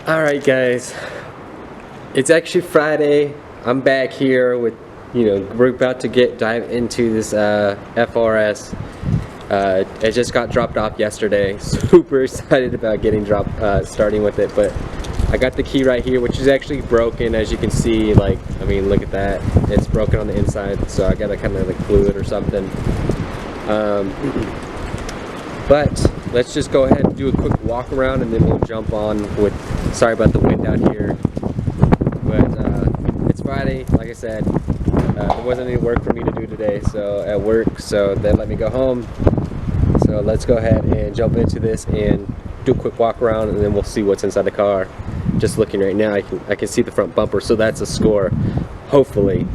Alright guys, it's actually Friday. I'm back here with, we're about to dive into this FRS. It just got dropped off yesterday. Super excited about starting with it, but I got the key right here, which is actually broken, as you can see. Look at that. It's broken on the inside, so I gotta kind of glue it or something. But let's just go ahead and do a quick walk around, and then we'll jump on with, sorry about the wind out here, but it's Friday. Like I said, there wasn't any work for me to do today, so at work, so they let me go home. So let's go ahead and jump into this and do a quick walk around, and then we'll see what's inside the car. Just looking right now, I can see the front bumper, so that's a score. Hopefully,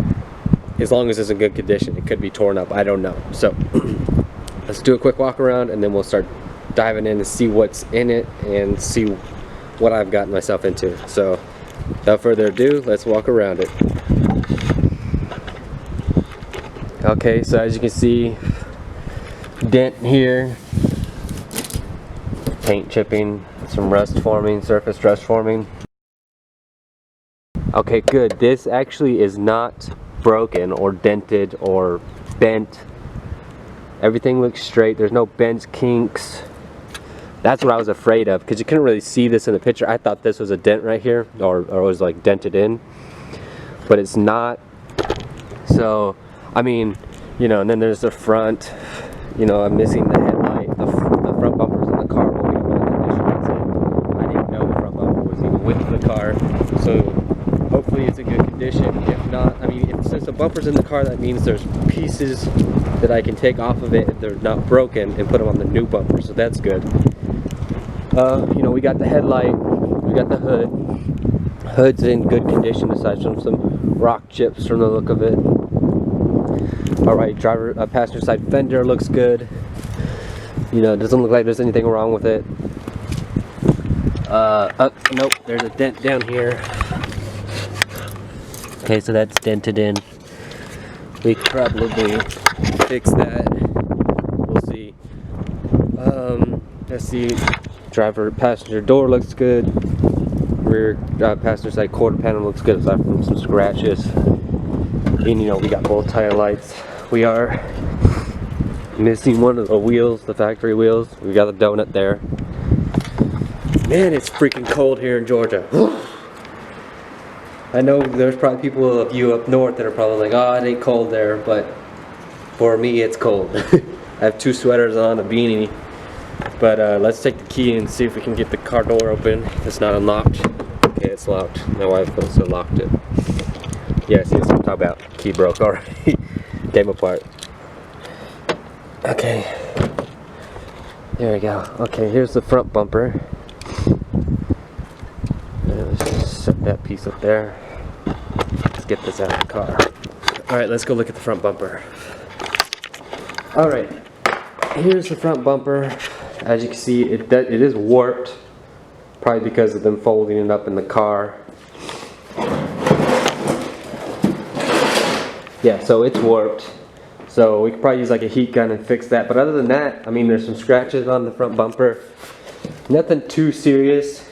as long as it's in good condition. It could be torn up, I don't know. So let's do a quick walk around, and then we'll start diving in and see what's in it and see what I've gotten myself into. So without further ado, let's walk around it. Okay, so as you can see, dent here, paint chipping, some rust forming, surface rust forming. Okay, good. This actually is not broken or dented or bent. Everything looks straight. There's no bends, kinks. That's what I was afraid of, because you couldn't really see this in the picture. I thought this was a dent right here, or was like dented in, but it's not. So I mean, and then there's the front. I'm missing the headlight. The front bumper's in the car, but we don't know what condition it's in. I didn't know the front bumper was even with the car, so hopefully it's in good condition. If not, since the bumper's in the car, that means there's pieces that I can take off of it if they're not broken and put them on the new bumper, so that's good. We got the headlight, we got the hood. Hood's in good condition aside from some rock chips from the look of it. Alright, passenger side fender looks good. It doesn't look like there's anything wrong with it. Nope, there's a dent down here. Okay, so that's dented in. We could probably fix that. We'll see. Let's see. Passenger door looks good. Rear passenger side quarter panel looks good aside from some scratches. And we got both tail lights. We are missing one of the wheels, the factory wheels. We got a donut there. Man, it's freaking cold here in Georgia. I know there's probably people of you up north that are probably like, oh, it ain't cold there, but for me it's cold. I have 2 sweaters on, a beanie. But let's take the key and see if we can get the car door open. It's not unlocked. Okay, it's locked. My wife also locked it. Yeah, see, that's what I'm talking about. Key broke already. Came apart. Okay. There we go. Okay, here's the front bumper. Let's just set that piece up there. Let's get this out of the car. Alright, let's go look at the front bumper. Alright, here's the front bumper. As you can see, it is warped. Probably because of them folding it up in the car. Yeah, so it's warped. So we could probably use like a heat gun and fix that. But other than that, there's some scratches on the front bumper. Nothing too serious.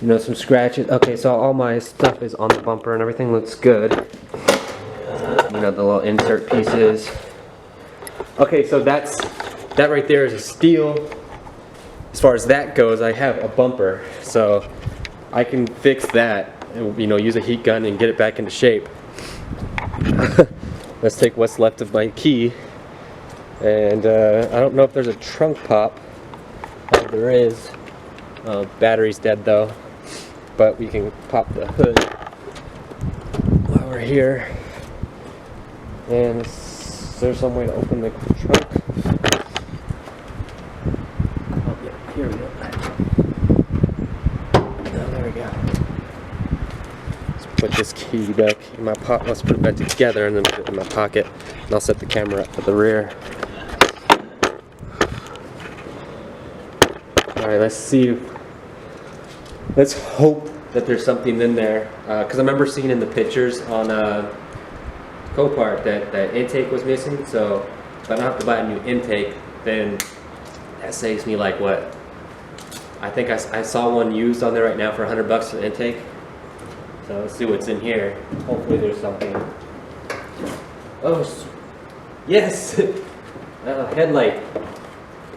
Some scratches. Okay, so all my stuff is on the bumper and everything looks good. The little insert pieces. Okay, so that right there is a steel. As far as that goes, I have a bumper, so I can fix that. Use a heat gun and get it back into shape. Let's take what's left of my key, and I don't know if there's a trunk pop. There is. Battery's dead though, but we can pop the hood while we're here. And is there some way to open the trunk? Oh yeah, here we go. Oh, there we go. Put this key back in my pocket. Let's put it back together and then put it in my pocket. And I'll set the camera up for the rear. Alright, let's see. Let's hope that there's something in there. Because I remember seeing in the pictures on Copart that the intake was missing. So if I don't have to buy a new intake, then that saves me like what? I think I saw one used on there right now for $100 for the intake. So let's see what's in here. Hopefully there's something. Oh, yes! Headlight.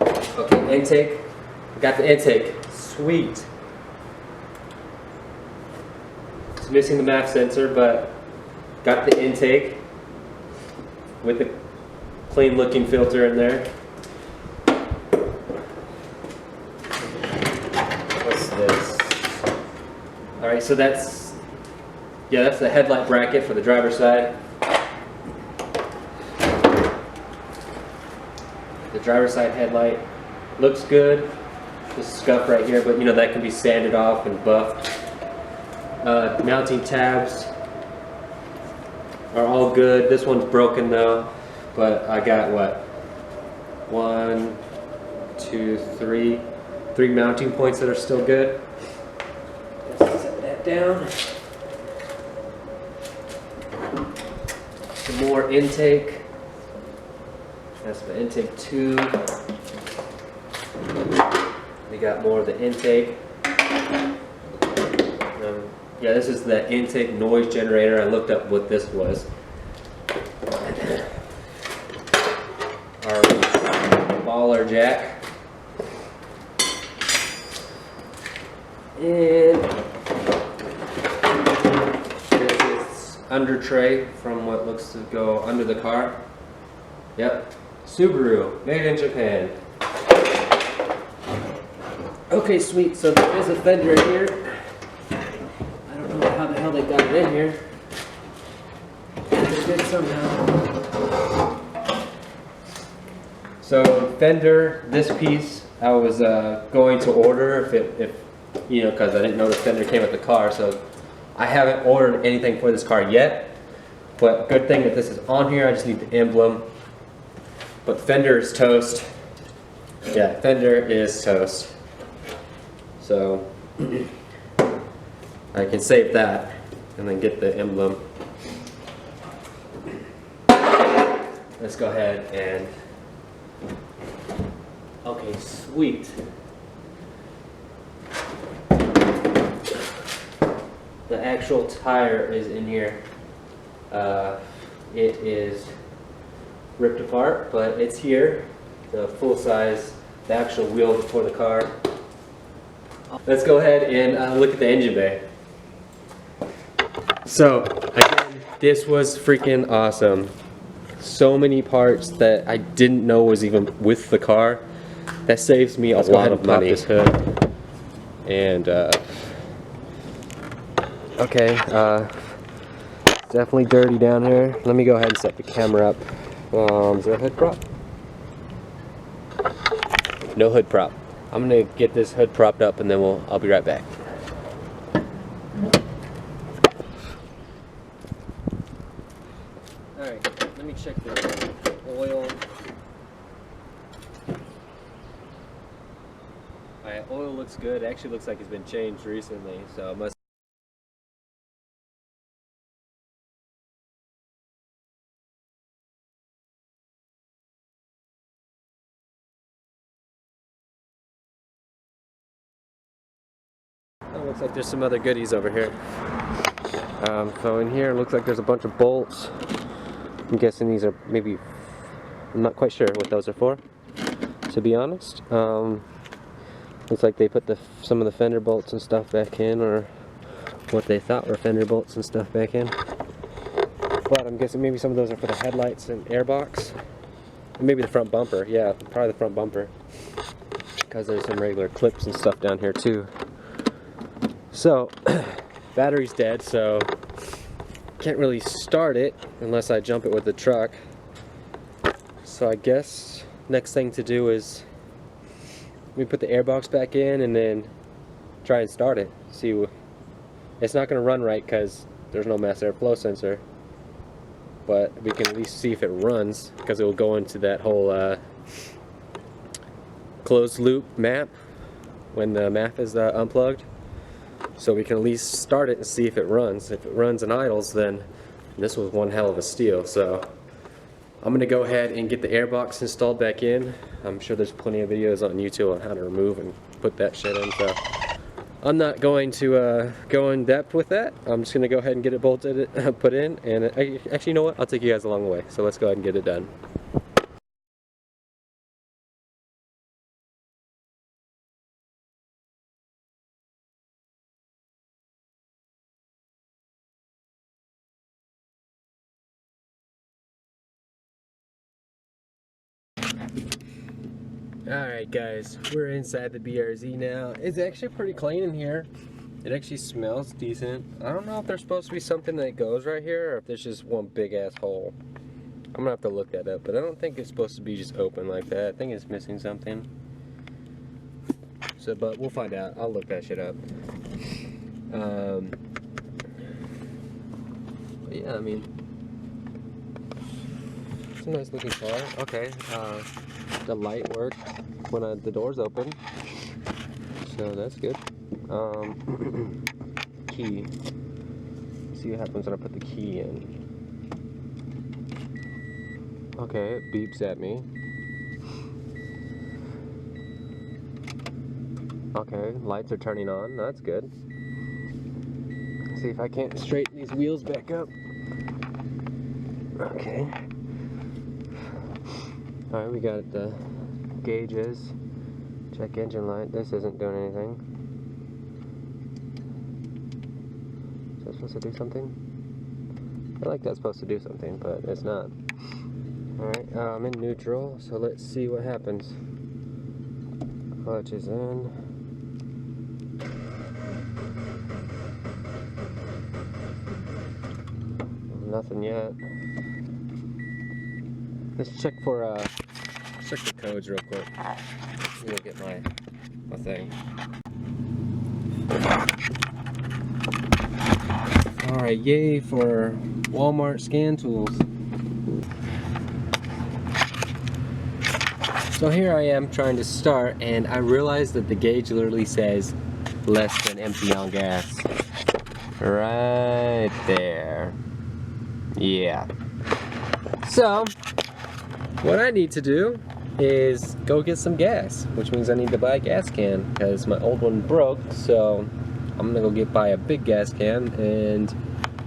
Okay, intake. Got the intake. Sweet. It's missing the MAF sensor, but got the intake with the clean looking filter in there. What's this? Alright, so that's the headlight bracket for the driver's side. The driver's side headlight looks good. This scuff right here, but you know that can be sanded off and buffed. Mounting tabs are all good. This one's broken though, but I got what? 1, 2, 3 mounting points that are still good. Let's set that down. Some more intake. That's the intake tube. We got more of the intake. Yeah, this is the intake noise generator. I looked up what this was. Our baller jack. And this is under tray from what looks to go under the car. Yep, Subaru, made in Japan. Okay, sweet. So there is a fender in here. I don't know how the hell they got it in here. They did somehow. So fender, this piece, I was going to order if you know, because I didn't know the fender came with the car. So I haven't ordered anything for this car yet. But good thing that this is on here. I just need the emblem. But fender is toast. Yeah, fender is toast. So I can save that and then get the emblem. Let's go ahead and, okay, sweet. The actual tire is in here. It is ripped apart, but it's here. The full size, the actual wheel for the car. Let's go ahead and look at the engine bay. So, again, this was freaking awesome. So many parts that I didn't know was even with the car. That saves me a lot of money. Let's go ahead and pop this hood. And, okay, definitely dirty down here. Let me go ahead and set the camera up. Is there a hood prop? No hood prop. I'm gonna get this hood propped up and then I'll be right back. Alright, let me check the oil. Alright, oil looks good. It actually looks like it's been changed recently, so it must. Oh, looks like there's some other goodies over here. So in here, it looks like there's a bunch of bolts. I'm guessing these are maybe, I'm not quite sure what those are for, to be honest. Looks like they put some of the fender bolts and stuff back in, or what they thought were fender bolts and stuff back in. But I'm guessing maybe some of those are for the headlights and airbox. And maybe the front bumper, yeah, probably the front bumper. Because there's some regular clips and stuff down here too. So, battery's dead, so can't really start it unless I jump it with the truck. So I guess next thing to do is we put the airbox back in and then try and start it. See, it's not going to run right because there's no mass airflow sensor, but we can at least see if it runs, because it will go into that whole closed loop map when the MAF is unplugged. So we can at least start it and see if it runs. If it runs and idles, then this was one hell of a steal. So I'm going to go ahead and get the airbox installed back in. I'm sure there's plenty of videos on YouTube on how to remove and just put that shit in. So I'm not going to go in depth with that. I'm just going to go ahead and get it bolted, put in, and actually, you know what? I'll take you guys along the way. So let's go ahead and get it done. Alright guys, we're inside the BRZ now. It's actually pretty clean in here. It actually smells decent. I don't know if there's supposed to be something that goes right here or if there's just one big ass hole. I'm gonna have to look that up, but I don't think it's supposed to be just open like that. I think it's missing something. So, but we'll find out. I'll look that shit up. But yeah, I mean, it's a nice looking car. Okay, the light worked when the doors open, so that's good. Key. See what happens when I put the key in. Okay, it beeps at me. Okay, lights are turning on. That's good. See if I can't straighten these wheels back up. Okay. Alright, we got the gauges. Check engine light. This isn't doing anything. Is that supposed to do something? I feel like that's supposed to do something, but it's not. Alright, I'm in neutral, so let's see what happens. Clutch is in. Nothing yet. Let's check for check the codes real quick. I'm gonna get my thing. Alright, yay for Walmart scan tools. So here I am trying to start, and I realized that the gauge literally says less than empty on gas. Right there. Yeah. So, what I need to do is go get some gas, which means I need to buy a gas can because my old one broke, so I'm gonna go buy a big gas can and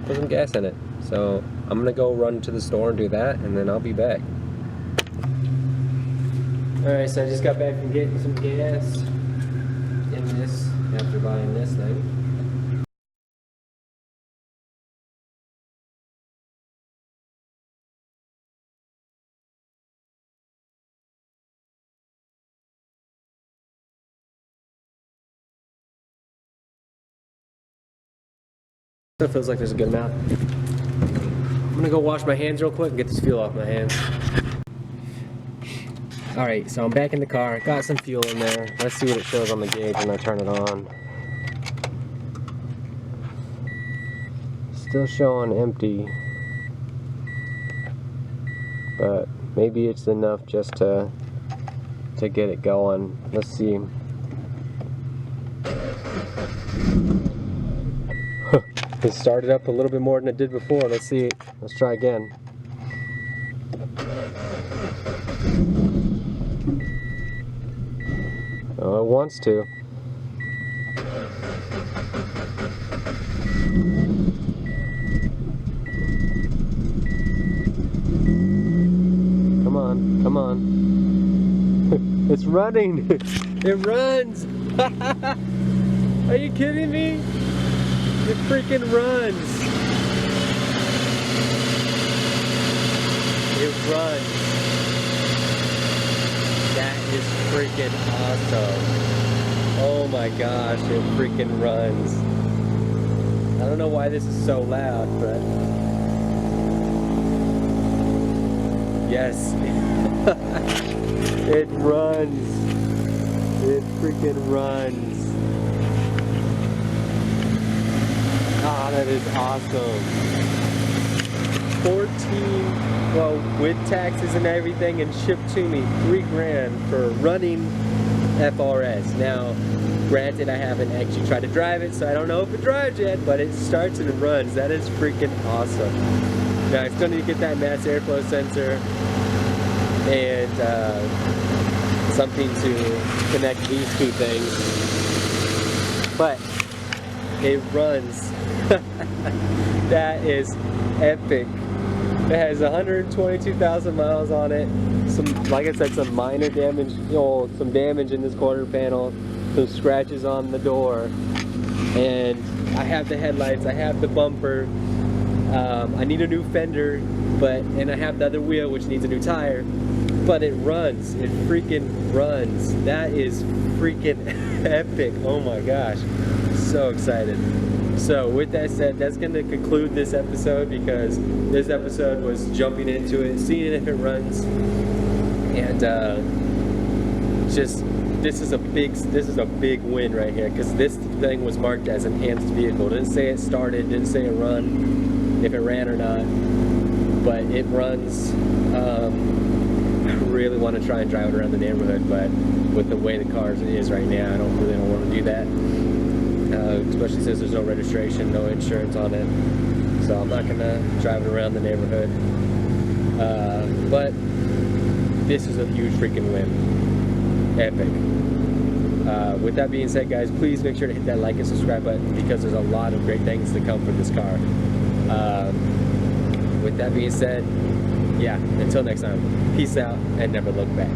put some gas in it. So I'm gonna go run to the store and do that, and then I'll be back. Alright, so I just got back from getting some gas in this after buying this thing. It feels like there's a good amount. I'm gonna go wash my hands real quick and get this fuel off my hands. Alright, so I'm back in the car, got some fuel in there. Let's see what it shows on the gauge when I turn it on. Still showing empty. But maybe it's enough just to get it going. Let's see. It started up a little bit more than it did before. Let's see. Let's try again. Oh, it wants to. Come on, come on. It's running. It runs. Are you kidding me? It freaking runs. It runs. That is freaking awesome. Oh my gosh, it freaking runs. I don't know why this is so loud, but yes. It runs. It freaking runs. Ah, that is awesome. 14, well, with taxes and everything, and shipped to me, $3 grand for running FRS. Now, granted, I haven't actually tried to drive it, so I don't know if it drives yet, but it starts and it runs. That is freaking awesome. Now, I still need to get that mass airflow sensor and something to connect these two things. But it runs. That is epic. It has 122,000 miles on it. Some, like I said, some minor damage, some damage in this quarter panel, some scratches on the door, and I have the headlights, I have the bumper. I need a new fender, and I have the other wheel which needs a new tire. But it runs. It freaking runs. That is freaking epic. Oh my gosh. So excited. So with that said, that's going to conclude this episode, because this episode was jumping into it, seeing if it runs, and this is a big win right here, because this thing was marked as enhanced vehicle. It didn't say it started, didn't say it run, if it ran or not, but it runs. I really want to try and drive it around the neighborhood, but with the way the car is right now, I don't really want to do that. Especially since there's no registration, no insurance on it, so I'm not gonna drive it around the neighborhood. But this is a huge freaking win. Epic. With that being said, guys, please make sure to hit that like and subscribe button, because there's a lot of great things to come from this car. With that being said, yeah, until next time, peace out and never look back.